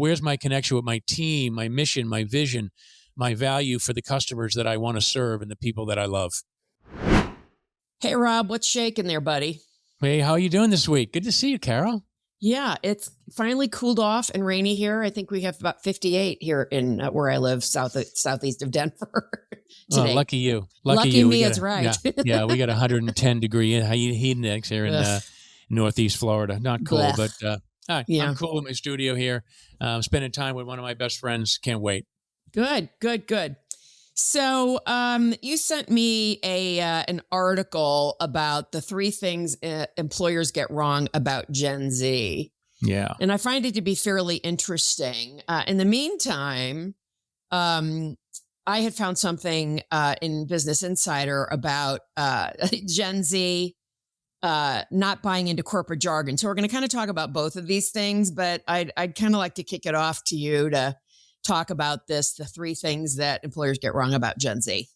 where's my connection with my team, my mission, my vision, my value for the customers that I want to serve and the people that I love. Hey, Rob, what's shaking there, buddy? Hey, how are you doing this week? Good to see you, Carol. Yeah, it's finally cooled off and rainy here. I think we have about 58 here in where I live, southeast of Denver today. Oh, lucky you. Lucky me, it's right. Yeah, we got 110 degree heat index here in Northeast Florida. Not cool, Blech. but I'm cool in my studio here. Spending time with one of my best friends. Can't wait. Good. So you sent me an article about the 3 things employers get wrong about Gen Z. Yeah. And I find it to be fairly interesting. In the meantime, I had found something in Business Insider about Gen Z not buying into corporate jargon. So we're going to kind of talk about both of these things, but I'd kind of like to kick it off to you to talk about the 3 things that employers get wrong about Gen Z.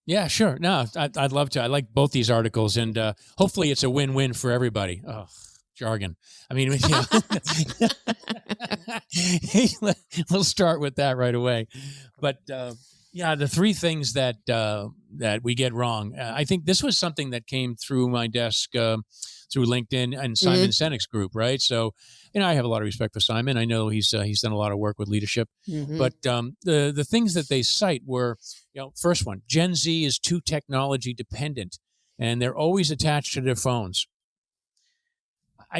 Yeah, sure. No, I'd love to. I like both these articles, and hopefully it's a win-win for everybody. Oh, jargon. I mean, we'll start with that right away. But the 3 things that we get wrong. I think this was something that came through my desk through LinkedIn and Simon Sinek's group, right? So, I have a lot of respect for Simon. I know he's done a lot of work with leadership. But the things that they cite were, first one, Gen Z is too technology dependent, and they're always attached to their phones.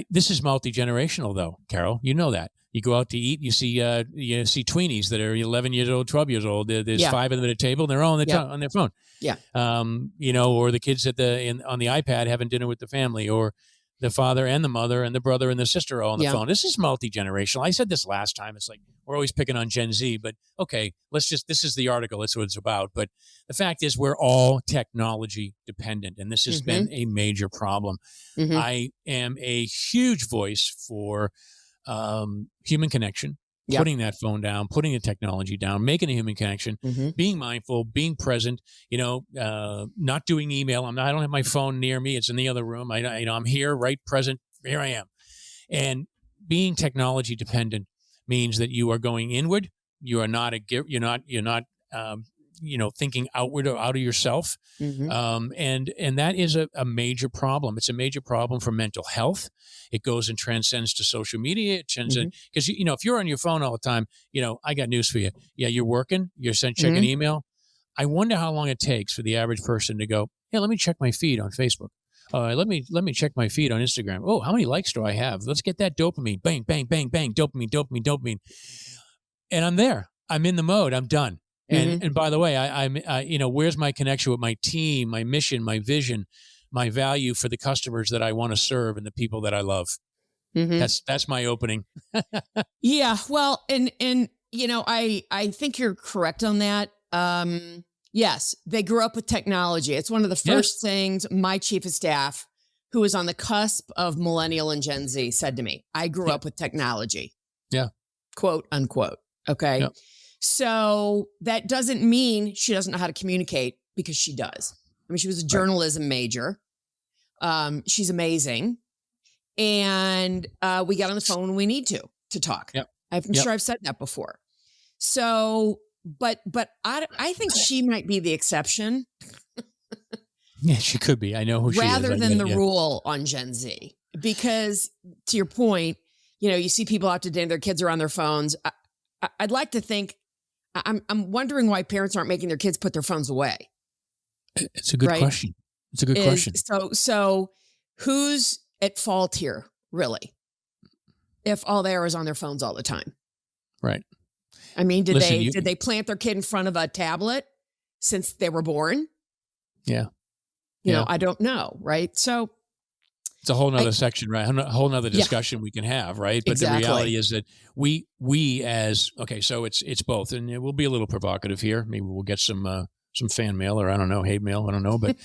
This is multi-generational, though, Carol. You know that. You go out to eat, you see tweenies that are 11 years old, 12 years old. There's 5 of them at a table, and they're all on their phone. Yeah. Or the kids on the iPad having dinner with the family, or the father and the mother and the brother and the sister are all on the phone. This is multi-generational. I said this last time. It's like we're always picking on Gen Z, but okay, this is the article. That's what it's about. But the fact is we're all technology dependent, and this has been a major problem. I am a huge voice for human connection, putting that phone down, putting the technology down, making a human connection, being mindful, being present, not doing email. I don't have my phone near me. It's in the other room. I'm here, right, present. Here I am. And being technology dependent means that you are going inward. You are not you're not thinking outward or out of yourself. And that is a major problem. It's a major problem for mental health. It goes and transcends to social media. It transcends because if you're on your phone all the time, I got news for you. Yeah, you're working. You're checking email. I wonder how long it takes for the average person to go, hey, let me check my feed on Facebook. Let me check my feed on Instagram. Oh, how many likes do I have? Let's get that dopamine. Bang, bang, bang, bang. Dopamine. And I'm there. I'm in the mode. I'm done. And by the way, I'm where's my connection with my team, my mission, my vision, my value for the customers that I want to serve and the people that I love. That's my opening. Yeah, well, and I think you're correct on that. Yes, they grew up with technology. It's one of the first things my chief of staff, who was on the cusp of millennial and Gen Z, said to me. I grew up with technology. Yeah. Quote unquote. Okay. Yeah. So that doesn't mean she doesn't know how to communicate, because she does. I mean, she was a journalism major. She's amazing. And we get on the phone when we need to talk. Yep. I'm sure I've said that before. So, but I think she might be the exception. Yeah, she could be. I know who she is. Rather than the rule on Gen Z. Because to your point, you see people out to dinner, their kids are on their phones. I'd like to think, I'm wondering why parents aren't making their kids put their phones away. It's a good question. It's a good question. So who's at fault here, really? If all they are is on their phones all the time. Right. I mean, did they plant their kid in front of a tablet since they were born? Yeah. You know, I don't know. Right. So it's a whole nother section, right? A whole nother discussion we can have, right? But the reality is that so it's both, and it will be a little provocative here. Maybe we'll get some fan mail, or I don't know, hate mail. I don't know, but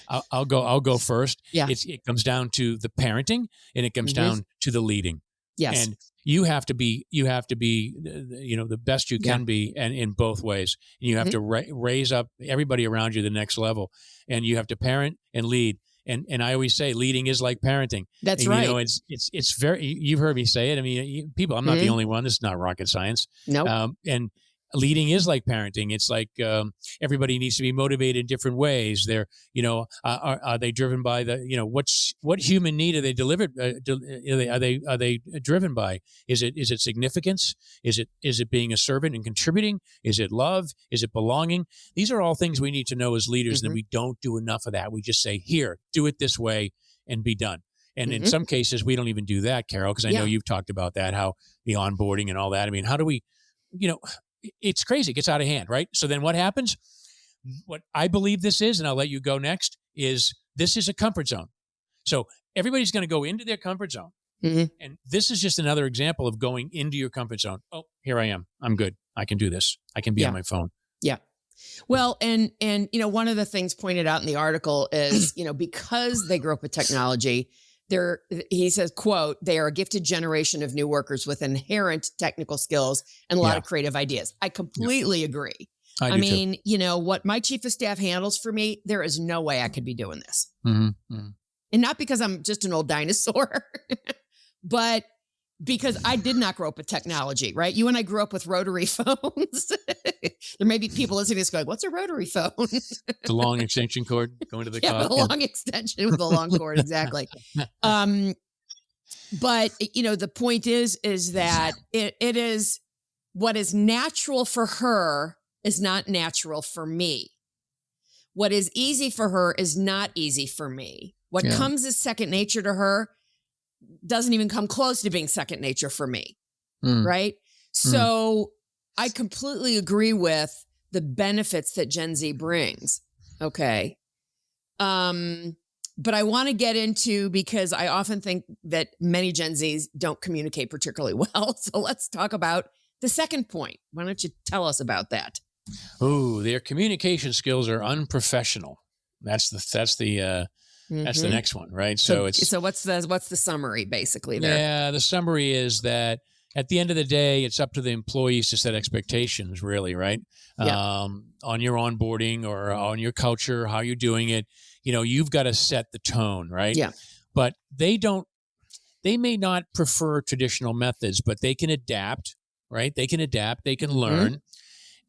I'll go first. Yeah. It comes down to the parenting, and it comes down to the leading. Yes. And you have to be, the best you can be, and in both ways. And you have to raise up everybody around you to the next level, and you have to parent and lead And I always say leading is like parenting. That's and, right. You know, it's very, you've heard me say it. I mean, people, I'm not the only one. This is not rocket science. Nope. And leading is like parenting. It's like everybody needs to be motivated in different ways. They're, are they driven by the, what human need are they delivered? Are they driven by? Is it significance? Is it being a servant and contributing? Is it love? Is it belonging? These are all things we need to know as leaders, and we don't do enough of that. We just say, here, do it this way and be done. And in some cases, we don't even do that, Carol, because I know you've talked about that, how the onboarding and all that. I mean, how do we, it's crazy. It gets out of hand, right? So then what happens? What I believe this is, and I'll let you go next, is this is a comfort zone. So everybody's going to go into their comfort zone. And this is just another example of going into your comfort zone. Oh, here I am. I'm good. I can do this. I can be on my phone. Yeah. Well, and one of the things pointed out in the article is, because they grew up with technology, he says, quote, they are a gifted generation of new workers with inherent technical skills and a lot of creative ideas. I completely agree. I mean, what my chief of staff handles for me, there is no way I could be doing this. And not because I'm just an old dinosaur, but because I did not grow up with technology, right? You and I grew up with rotary phones. There may be people listening to this going, what's a rotary phone? The long extension cord going to the car. The long extension with a long cord, exactly. But, the point is that it is what is natural for her is not natural for me. What is easy for her is not easy for me. What comes as second nature to her doesn't even come close to being second nature for me. Right? So I completely agree with the benefits that Gen Z brings. Okay. But I want to get into, because I often think that many Gen Zs don't communicate particularly well. So let's talk about the second point. Why don't you tell us about that? Oh, their communication skills are unprofessional. That's the next one, right? So what's the summary basically there? Yeah, the summary is that at the end of the day, it's up to the employees to set expectations, really, right? On your onboarding or on your culture, how you're doing it, you've got to set the tone, right? Yeah. But they may not prefer traditional methods, but they can adapt, right? They can adapt, they can learn.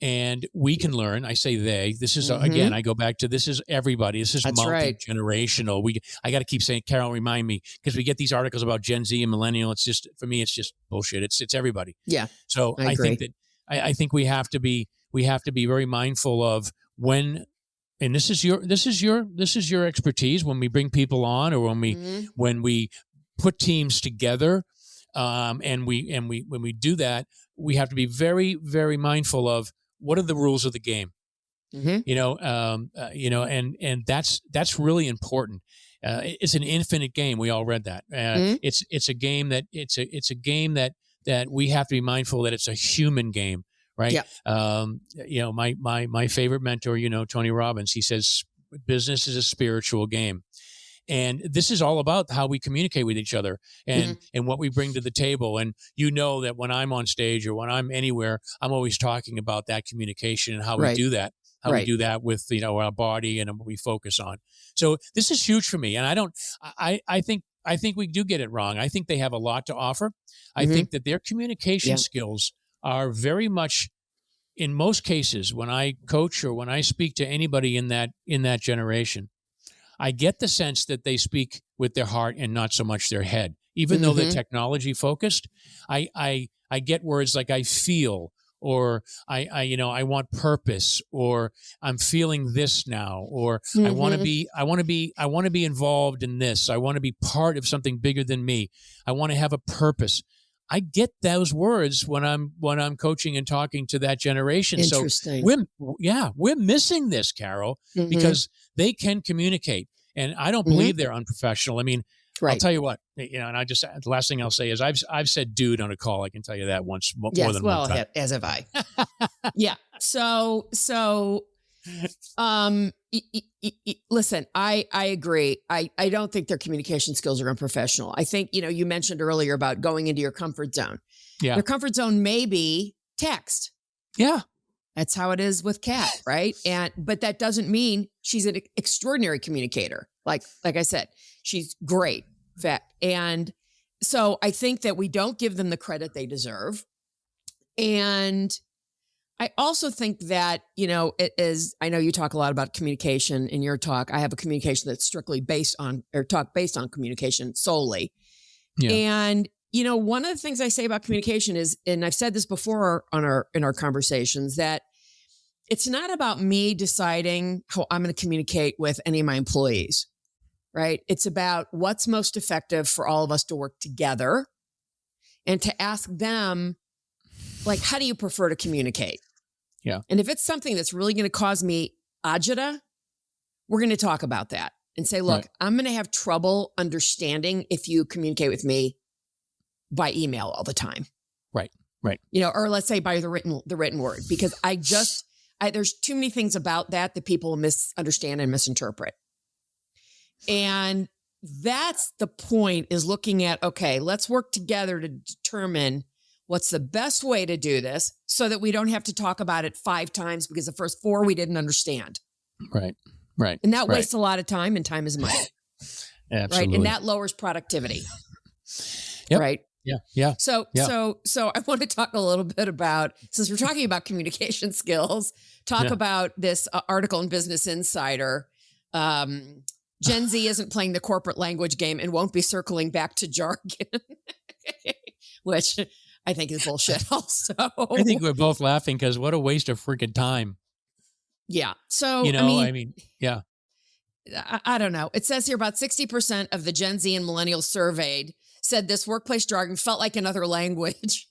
And we can learn. I say they. This is again. I go back to this is everybody. This is multi-generational. I got to keep saying, Carol, remind me, because we get these articles about Gen Z and millennial. It's just, for me, it's just bullshit. It's everybody. Yeah. So I think that I think we have to be very mindful of when, and this is your expertise when we bring people on, or when we put teams together, and when we do that, we have to be very, very mindful of what are the rules of the game, and that's really important. It's an infinite game. We all read that. It's a game that we have to be mindful that it's a human game, right? Yeah. My favorite mentor, Tony Robbins, he says business is a spiritual game. And this is all about how we communicate with each other and what we bring to the table. And that when I'm on stage or when I'm anywhere, I'm always talking about that communication and how we do that, we do that with, our body and what we focus on. So this is huge for me. And I think we do get it wrong. I think they have a lot to offer. I think that their communication skills are very much, in most cases, when I coach or when I speak to anybody in that generation, I get the sense that they speak with their heart and not so much their head. Even though they're technology focused, I get words like I feel, or I want purpose, or I'm feeling this now, or I want to be involved in this. I want to be part of something bigger than me. I want to have a purpose. I get those words when I'm coaching and talking to that generation. Interesting. So we're missing this, Carol, because they can communicate, and I don't believe they're unprofessional. I mean, I'll tell you what, and the last thing I'll say is I've said dude on a call. I can tell you that once more than one time. As have I. Yeah. So listen, I agree. I don't think their communication skills are unprofessional. I think, you mentioned earlier about going into your comfort zone. Yeah. Your comfort zone may be text. Yeah. That's how it is with Kat, right? But that doesn't mean she's an extraordinary communicator. Like I said, she's great. And so I think that we don't give them the credit they deserve. And I also think that, it is, I know you talk a lot about communication in your talk. I have a communication that's strictly based on communication solely. Yeah. And, one of the things I say about communication is, and I've said this before in our conversations, that it's not about me deciding how I'm going to communicate with any of my employees, right? It's about what's most effective for all of us to work together and to ask them, like, how do you prefer to communicate? Yeah. And if it's something that's really going to cause me agita, we're going to talk about that and say, look, I'm going to have trouble understanding if you communicate with me by email all the time. Right. Or let's say by the written word, because there's too many things about that people misunderstand and misinterpret. And that's the point, is looking at, okay, let's work together to determine what's the best way to do this so that we don't have to talk about it 5 times because the first 4 we didn't understand. Right. And that wastes a lot of time, and time is money. Absolutely. Right. And that lowers productivity. Yep. Right. Yeah. So I want to talk a little bit about, since we're talking about communication skills, about this article in Business Insider. Gen Z isn't playing the corporate language game and won't be circling back to jargon, which I think is bullshit also. I think we're both laughing because what a waste of freaking time. Yeah. So, yeah. I don't know. It says here about 60% of the Gen Z and millennials surveyed said this workplace jargon felt like another language.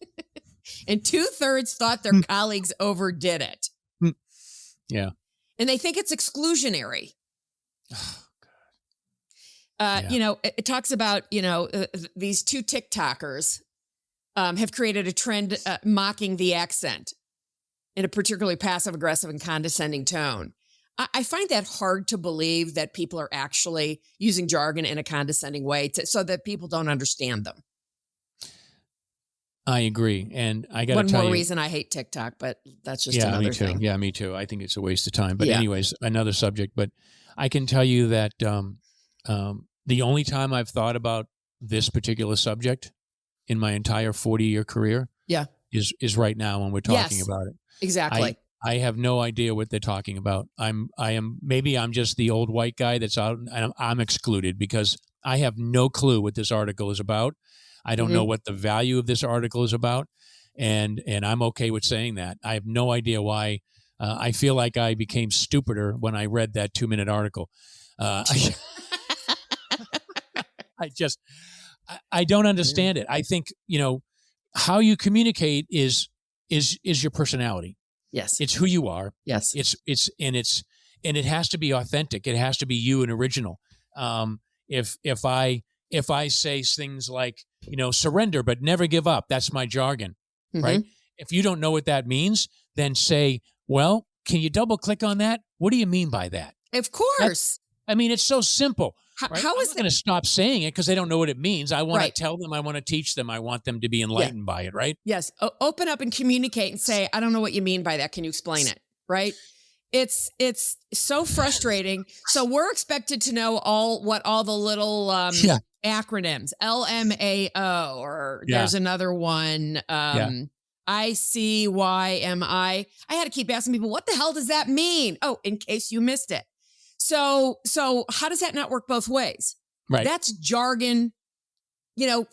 And 2/3 thought their colleagues overdid it. Yeah. And they think it's exclusionary. It talks about, these 2 TikTokers have created a trend mocking the accent in a particularly passive aggressive and condescending tone. I find that hard to believe that people are actually using jargon in a condescending way so that people don't understand them. I agree. And I got to tell you. One more reason I hate TikTok, but that's just another thing. Yeah, me too. I think it's a waste of time. But anyways, another subject. But I can tell you that the only time I've thought about this particular subject in my entire 40-year career is right now when we're talking about it. Exactly. I have no idea what they're talking about. Maybe I'm just the old white guy that's out, and I'm excluded because I have no clue what this article is about. I don't know what the value of this article is about, and I'm okay with saying that. I have no idea why. I feel like I became stupider when I read that 2-minute article. I don't understand it. I think how you communicate is your personality. Yes. It's who you are. Yes. And it has to be authentic. It has to be you and original. If I say things like, surrender but never give up, that's my jargon, right? If you don't know what that means, then say, well, can you double click on that? What do you mean by that? Of course. It's so simple. Right? How is I'm going to stop saying it because they don't know what it means. I want to tell them. I want to teach them. I want them to be enlightened by it, right? Yes. Open up and communicate and say, I don't know what you mean by that. Can you explain it? Right? It's so frustrating. So we're expected to know what all the little acronyms, LMAO, or there's another one, ICYMI. I had to keep asking people, what the hell does that mean? Oh, in case you missed it. So how does that not work both ways? Right. That's jargon,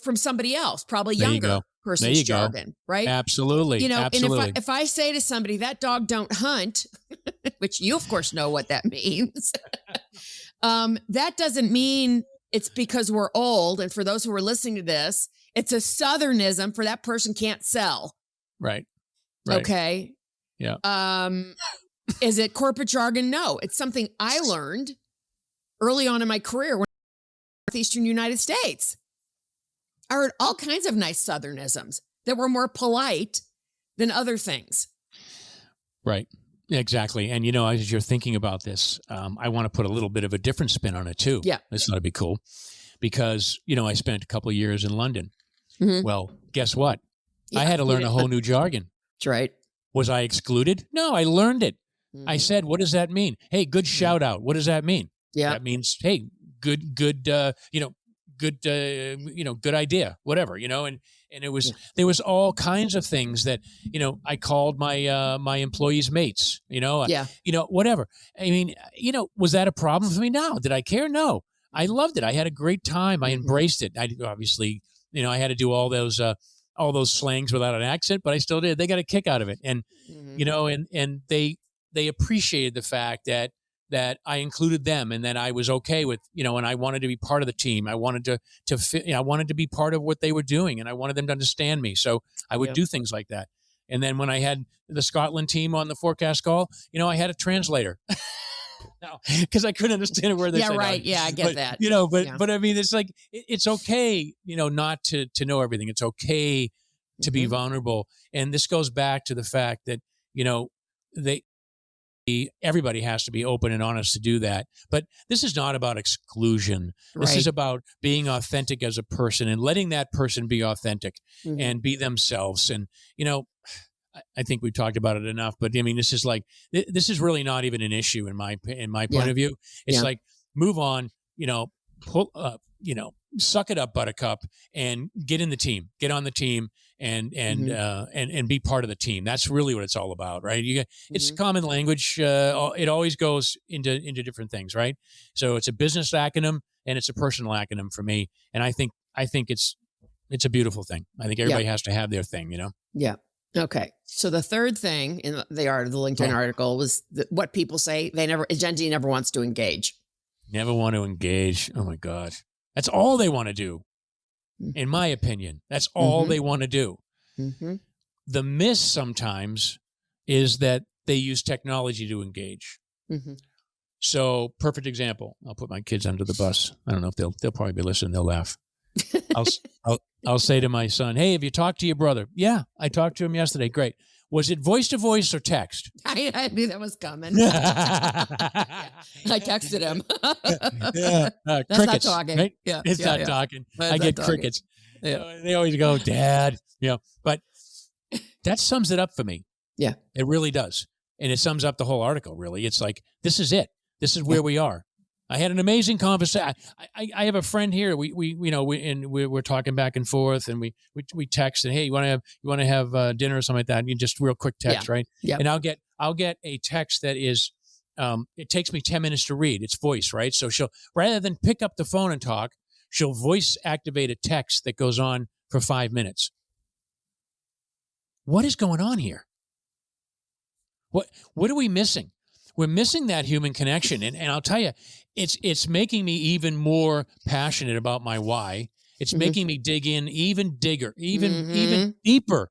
from somebody else, probably younger person's jargon, right? Absolutely. Absolutely. And if I say to somebody, that dog don't hunt, which you of course know what that means, that doesn't mean it's because we're old. And for those who are listening to this, it's a Southernism for that person can't sell. Right. Okay. Yeah. Is it corporate jargon? No, it's something I learned early on in my career when I was in the Northeastern United States. I heard all kinds of nice Southernisms that were more polite than other things. Right. Exactly. And, as you're thinking about this, I want to put a little bit of a different spin on it too. Yeah. This ought to be cool because, I spent a couple of years in London. Well, guess what? I had to learn a whole new jargon. That's right. Was I excluded? No, I learned it. I said, what does that mean? Hey, good shout out. What does that mean? Yeah. That means, hey, good, good idea, whatever, and it was, there was all kinds of things that, I called my employees mates, whatever. I mean, was that a problem for me? No. Did I care? No. I loved it. I had a great time. I embraced it. I obviously, I had to do all those slangs without an accent, but I still did. They got a kick out of it. And, and they appreciated the fact that I included them and that I was okay with, and I wanted to be part of the team. I wanted to fit, I wanted to be part of what they were doing, and I wanted them to understand me. So I would do things like that. And then when I had the Scotland team on the forecast call, I had a translator. Because I couldn't understand a word they said. Yeah, right. Yeah, I get that. But I mean, it's like, it's okay, not to know everything. It's okay to be vulnerable. And this goes back to the fact that, everybody has to be open and honest to do that. But this is not about exclusion. This is about being authentic as a person and letting that person be authentic and be themselves. And, I think we've talked about it enough, but I mean, this is really not even an issue in my point of view. It's like, move on, pull up, suck it up, buttercup, and get on the team and be part of the team. That's really what it's all about, right? It's common language. It always goes into different things, right? So it's a business acronym and it's a personal acronym for me. And I think it's a beautiful thing. I think everybody has to have their thing, Yeah. Okay. So the third thing in the LinkedIn article was what people say Gen Z never wants to engage. Never want to engage. Oh my God. That's all they want to do. In my opinion, that's all they want to do. The miss sometimes is that they use technology to engage. So perfect example. I'll put my kids under the bus. I don't know if they'll probably be listening. They'll laugh. I'll say to my son, "Hey, have you talked to your brother?" "Yeah, I talked to him yesterday." "Great. Was it voice to voice or text?" I knew that was coming. I texted him. That's crickets, not talking. right? Yeah, it's not talking. I get crickets. Yeah. They always go, "Dad," but that sums it up for me. Yeah, it really does, and it sums up the whole article. Really, it's like, this is it. This is where we are. I had an amazing conversation. I have a friend here. We're talking back and forth, and we text, and, "Hey, you want to have dinner or something like that?" And you just real quick text, right? Yeah. And I'll get a text that is, it takes me 10 minutes to read. It's voice, right? So she'll, rather than pick up the phone and talk, she'll voice activate a text that goes on for 5 minutes. What is going on here? What are we missing? We're missing that human connection. And I'll tell you, it's making me even more passionate about my why. It's making me dig in even deeper.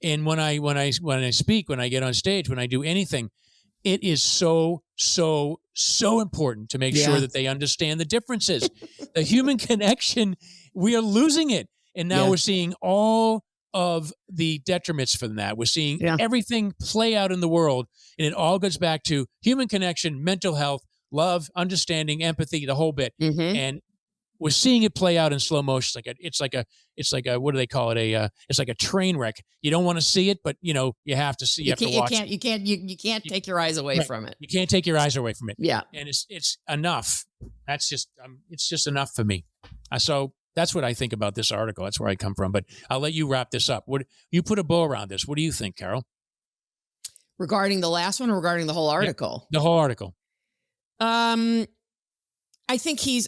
And when I speak, when I get on stage, when I do anything, it is so important to make sure that they understand the differences. The human connection, we are losing it. And now we're seeing all of the detriments from that. We're seeing everything play out in the world, and it all goes back to human connection, mental health, love, understanding, empathy, the whole bit. And we're seeing it play out in slow motion. It's like a what do they call it? It's like a train wreck. You don't want to see it, but you have to see. You have to watch. You can't take your eyes away from it. You can't take your eyes away from it. Yeah. And it's enough. That's just it's just enough for me. So that's what I think about this article. That's where I come from. But I'll let you wrap this up. What you put a bow around this? What do you think, Carol? Regarding the last one, or regarding the whole article? The whole article. I think he's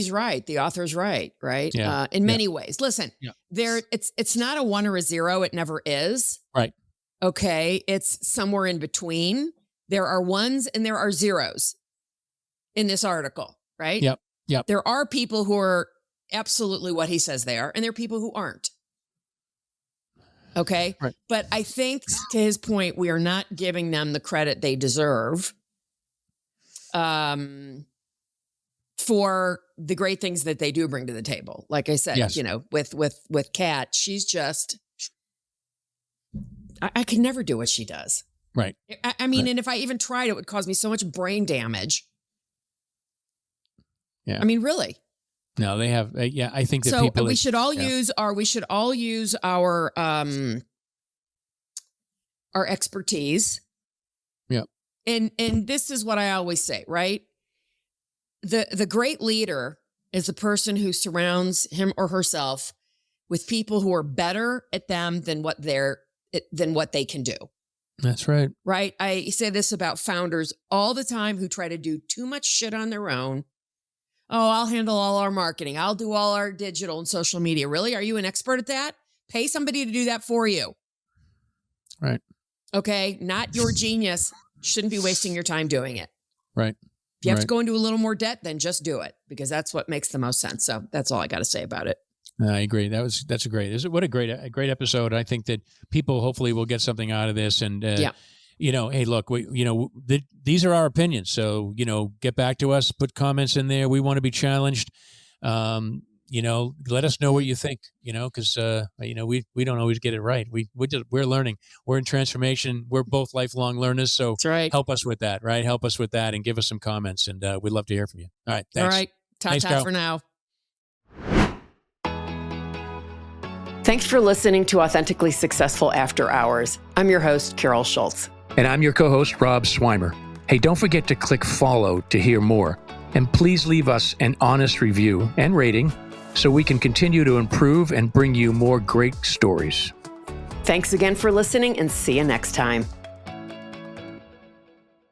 right. The author's right. Yeah. In many ways. Listen, it's not a 1 or a 0. It never is. Right. Okay. It's somewhere in between. There are 1s and there are 0s in this article. Right. Yep. There are people who are absolutely what he says they are, and there are people who aren't. Okay. Right. But I think, to his point, we are not giving them the credit they deserve for the great things that they do bring to the table. Like I said, with Kat, she's just, I could never do what she does. Right. I mean, and if I even tried, it would cause me so much brain damage. Yeah. I mean, really. No, they have. I think that so people. We should all use our expertise. Yeah. And this is what I always say, right? the great leader is the person who surrounds him or herself with people who are better at them than what they can do. That's right. Right? I say this about founders all the time who try to do too much shit on their own. Oh, I'll handle all our marketing. I'll do all our digital and social media. Really? Are you an expert at that? Pay somebody to do that for you. Right. Okay? Not your genius. Shouldn't be wasting your time doing it. Right. If you have to go into a little more debt, then just do it, because that's what makes the most sense. So that's all I got to say about it. I agree. That's a great. What a great episode. I think that people hopefully will get something out of this. And hey, look, these are our opinions. So get back to us. Put comments in there. We want to be challenged. Let us know what you think. Because we don't always get it right. We're learning. We're in transformation. We're both lifelong learners. So that's right. Help us with that. Right. Help us with that, and give us some comments. And we'd love to hear from you. All right. Thanks. All right. Ta-ta for now. Thanks for listening to Authentically Successful After Hours. I'm your host, Carol Schultz. And I'm your co-host, Rob Swymer. Hey, don't forget to click follow to hear more. And please leave us an honest review and rating so we can continue to improve and bring you more great stories. Thanks again for listening, and see you next time.